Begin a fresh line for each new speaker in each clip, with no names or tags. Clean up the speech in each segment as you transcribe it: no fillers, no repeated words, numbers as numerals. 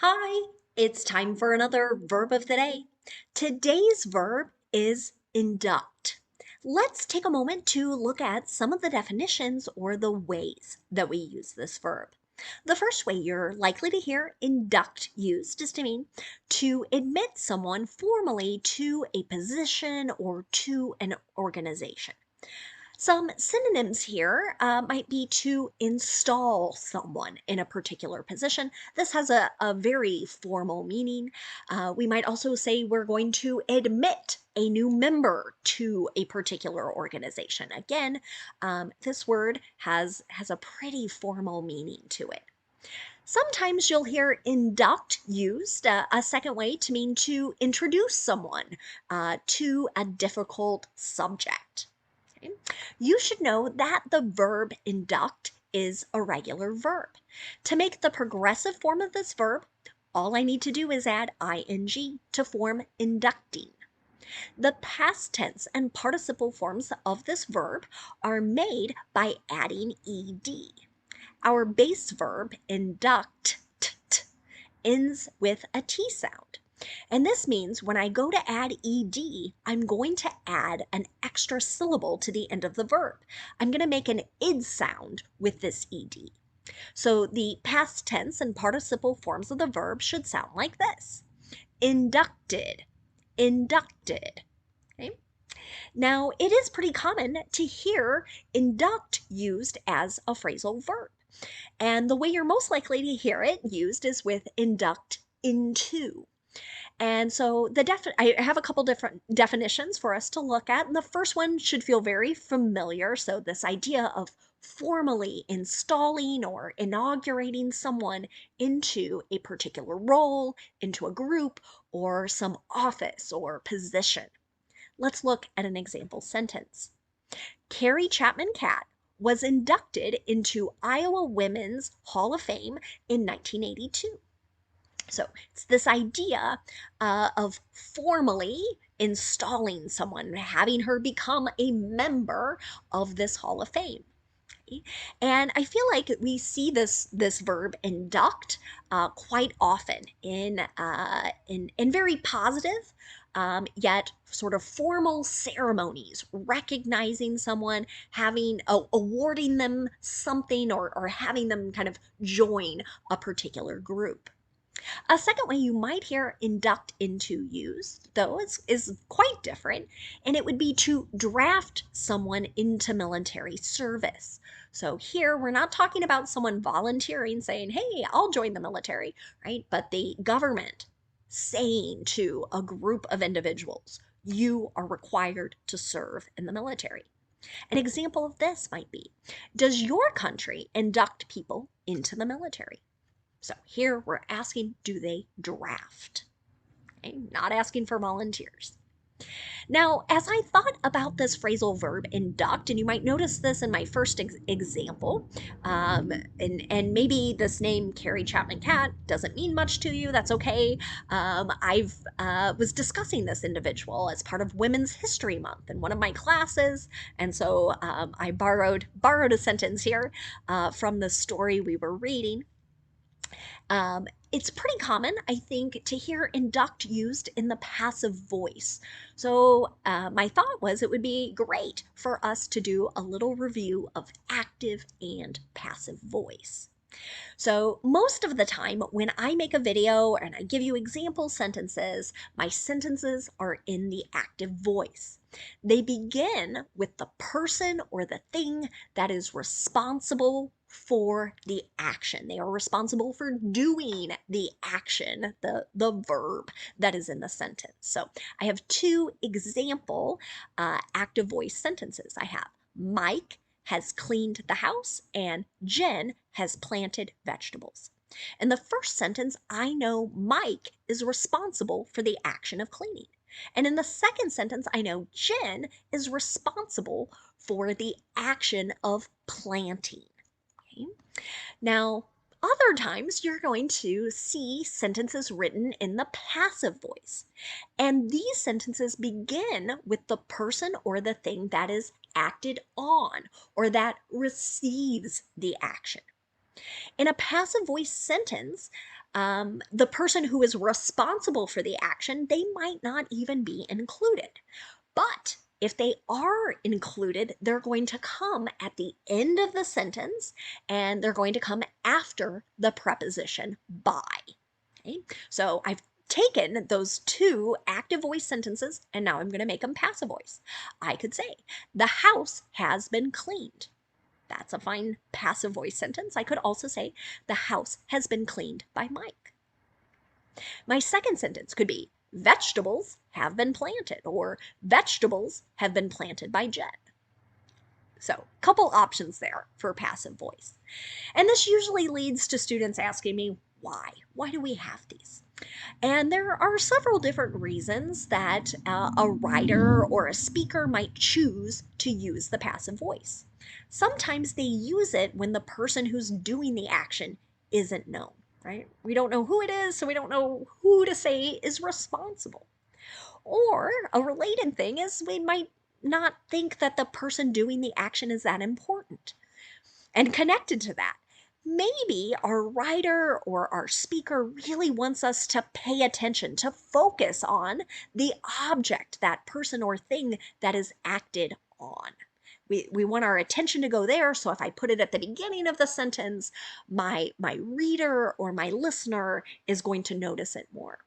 Hi, it's time for another verb of the day. Today's verb is induct. Let's take a moment to look at some of the definitions or the ways that we use this verb. The first way you're likely to hear induct used is to mean to admit someone formally to a position or to an organization. Some synonyms here might be to install someone in a particular position. This has a very formal meaning. We might also say we're going to admit a new member to a particular organization. Again, this word has a pretty formal meaning to it. Sometimes you'll hear induct used, a second way to mean to introduce someone to a difficult subject. Okay? You should know that the verb induct is a regular verb. To make the progressive form of this verb, all I need to do is add ing to form inducting. The past tense and participle forms of this verb are made by adding ed. Our base verb, induct, ends with a T sound. And this means when I go to add ed, I'm going to add an extra syllable to the end of the verb. I'm going to make an id sound with this ed. So the past tense and participle forms of the verb should sound like this. Inducted, inducted. Okay? Now, it is pretty common to hear induct used as a phrasal verb. And the way you're most likely to hear it used is with induct into. And so I have a couple different definitions for us to look at. And the first one should feel very familiar. So this idea of formally installing or inaugurating someone into a particular role, into a group, or some office or position. Let's look at an example sentence. Carrie Chapman Catt was inducted into Iowa Women's Hall of Fame in 1982. So it's this idea of formally installing someone, having her become a member of this Hall of Fame. And I feel like we see this verb induct quite often in very positive, yet sort of formal ceremonies, recognizing someone, awarding them something, or having them kind of join a particular group. A second way you might hear induct into used, though, is quite different, and it would be to draft someone into military service. So here we're not talking about someone volunteering saying, hey, I'll join the military, right? But the government saying to a group of individuals, you are required to serve in the military. An example of this might be, does your country induct people into the military? So here we're asking, do they draft? Okay, not asking for volunteers. Now, as I thought about this phrasal verb induct, and you might notice this in my first example, and maybe this name Carrie Chapman Catt doesn't mean much to you. That's okay. I've was discussing this individual as part of Women's History Month in one of my classes, and so I borrowed a sentence here from the story we were reading. It's pretty common, I think, to hear induct used in the passive voice. So my thought was it would be great for us to do a little review of active and passive voice. So most of the time when I make a video and I give you example sentences, my sentences are in the active voice. They begin with the person or the thing that is responsible for the action. They are responsible for doing the action, the verb that is in the sentence. So I have two example active voice sentences. I have Mike has cleaned the house and Jen has planted vegetables. In the first sentence, I know Mike is responsible for the action of cleaning. And in the second sentence, I know Jen is responsible for the action of planting. Okay? Now, other times you're going to see sentences written in the passive voice. And these sentences begin with the person or the thing that is acted on or that receives the action. In a passive voice sentence, The person who is responsible for the action, they might not even be included. But if they are included, they're going to come at the end of the sentence and they're going to come after the preposition by. Okay? So I've taken those two active voice sentences and now I'm going to make them passive voice. I could say, the house has been cleaned. That's a fine passive voice sentence. I could also say, the house has been cleaned by Mike. My second sentence could be, vegetables have been planted, or vegetables have been planted by Jen. So, a couple options there for passive voice. And this usually leads to students asking me, why? Why do we have these? And there are several different reasons that a writer or a speaker might choose to use the passive voice. Sometimes they use it when the person who's doing the action isn't known, right? We don't know who it is, so we don't know who to say is responsible. Or a related thing is we might not think that the person doing the action is that important. And connected to that, maybe our writer or our speaker really wants us to pay attention, to focus on the object, that person or thing that is acted on. We want our attention to go there, so if I put it at the beginning of the sentence, my reader or my listener is going to notice it more.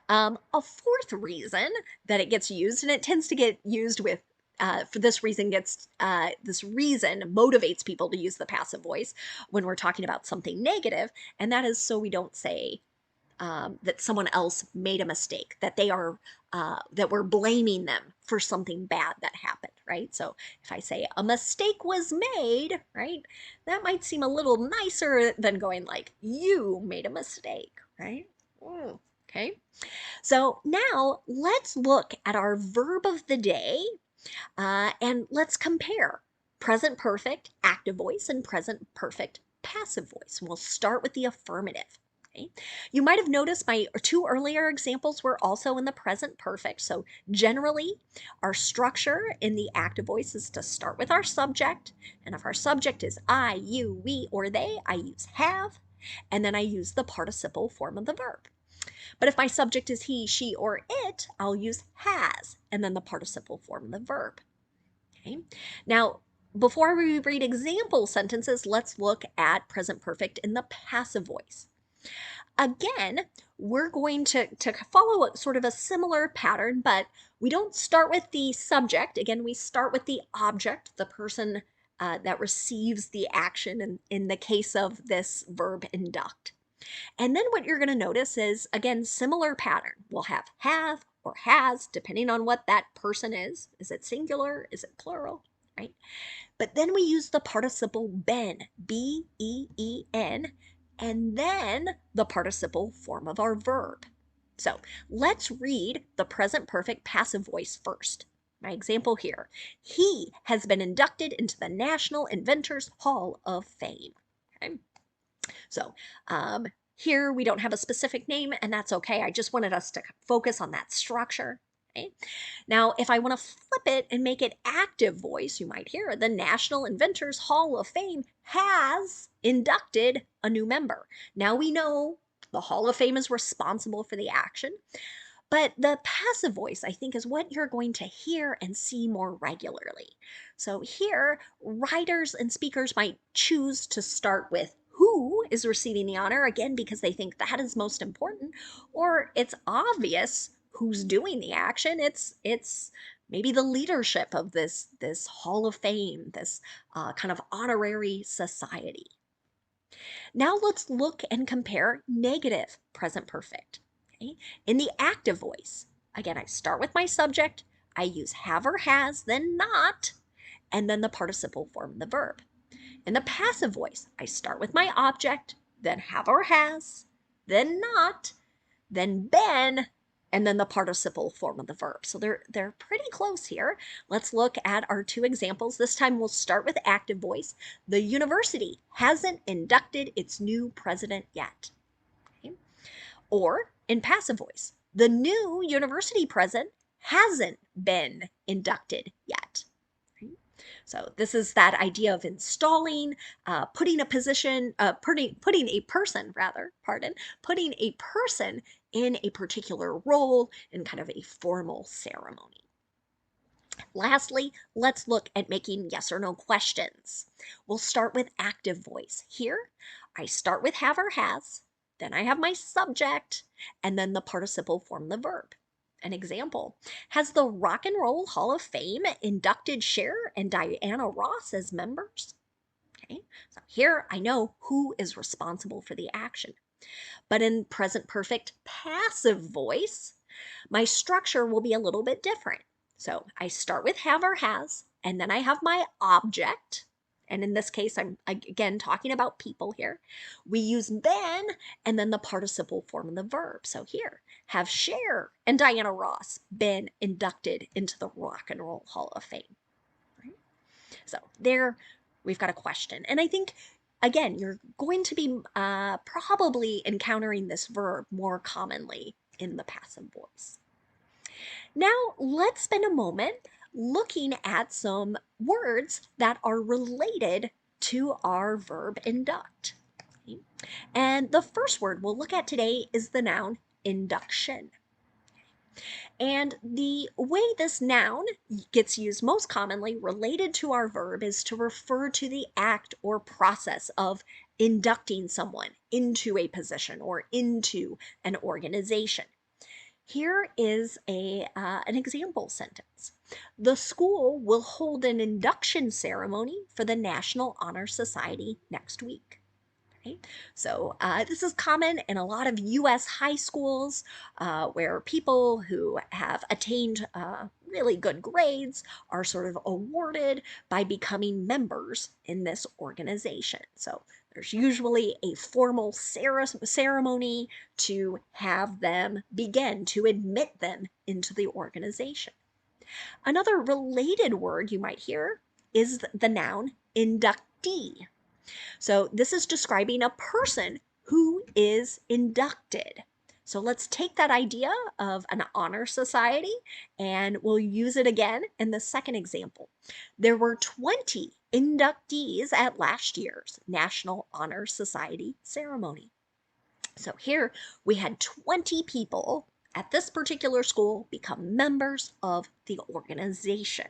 A fourth reason that it gets used, and it tends to get used with for this reason motivates people to use the passive voice when we're talking about something negative, and that is so we don't say that someone else made a mistake, that they are that we're blaming them for something bad that happened, right? So if I say a mistake was made, right, that might seem a little nicer than going like, you made a mistake, right? Okay. So now let's look at our verb of the day and let's compare present perfect active voice and present perfect passive voice. We'll start with the affirmative. Okay. You might have noticed my two earlier examples were also in the present perfect. So generally, our structure in the active voice is to start with our subject. And if our subject is I, you, we, or they, I use have. And then I use the participle form of the verb. But if my subject is he, she, or it, I'll use has, and then the participle form of the verb. Okay. Now, before we read example sentences, let's look at present perfect in the passive voice. Again, we're going to follow sort of a similar pattern, but we don't start with the subject. Again, we start with the object, the person that receives the action in the case of this verb induct. And then what you're going to notice is, again, similar pattern. We'll have or has, depending on what that person is. Is it singular? Is it plural? Right? But then we use the participle been, B-E-E-N, and then the participle form of our verb. So let's read the present perfect passive voice first. My example here, he has been inducted into the National Inventors Hall of Fame. Okay? So here we don't have a specific name, and that's okay. I just wanted us to focus on that structure. Okay? Now, if I want to flip it and make it active voice, you might hear the National Inventors Hall of Fame has inducted a new member. Now we know the Hall of Fame is responsible for the action, but the passive voice, I think, is what you're going to hear and see more regularly. So here, writers and speakers might choose to start with who is receiving the honor, again, because they think that is most important, or it's obvious who's doing the action. It's maybe the leadership of this Hall of Fame, this kind of honorary society. Now let's look and compare negative present perfect. Okay? In the active voice, again, I start with my subject, I use have or has, then not, and then the participle form of the verb. In the passive voice, I start with my object, then have or has, then not, then been, and then the participle form of the verb. So they're pretty close here. Let's look at our two examples. This time we'll start with active voice. The university hasn't inducted its new president yet. Okay? Or in passive voice, the new university president hasn't been inducted yet. Okay? So this is that idea of installing, putting a position, putting a person rather, pardon, putting a person in a particular role in kind of a formal ceremony. Lastly, let's look at making yes or no questions. We'll start with active voice. Here, I start with have or has, then I have my subject, and then the participle form the verb. An example, has the Rock and Roll Hall of Fame inducted Cher and Diana Ross as members? Okay, so here I know who is responsible for the action. But in present perfect passive voice, my structure will be a little bit different. So I start with have or has, and then I have my object. And in this case, I'm again talking about people here. We use been and then the participle form of the verb. So here, have Cher and Diana Ross been inducted into the Rock and Roll Hall of Fame? Right? So there we've got a question. And I think, again, you're going to be probably encountering this verb more commonly in the passive voice. Now, let's spend a moment looking at some words that are related to our verb induct. Okay? And the first word we'll look at today is the noun induction. And the way this noun gets used most commonly related to our verb is to refer to the act or process of inducting someone into a position or into an organization. Here is an example sentence. The school will hold an induction ceremony for the National Honor Society next week. Okay? So this is common in a lot of U.S. high schools where people who have attained really good grades are sort of awarded by becoming members in this organization. So there's usually a formal ceremony to have them begin to admit them into the organization. Another related word you might hear is the noun inductee. So this is describing a person who is inducted. So let's take that idea of an honor society and we'll use it again in the second example. There were 20 inductees at last year's National Honor Society ceremony. So here we had 20 people at this particular school become members of the organization.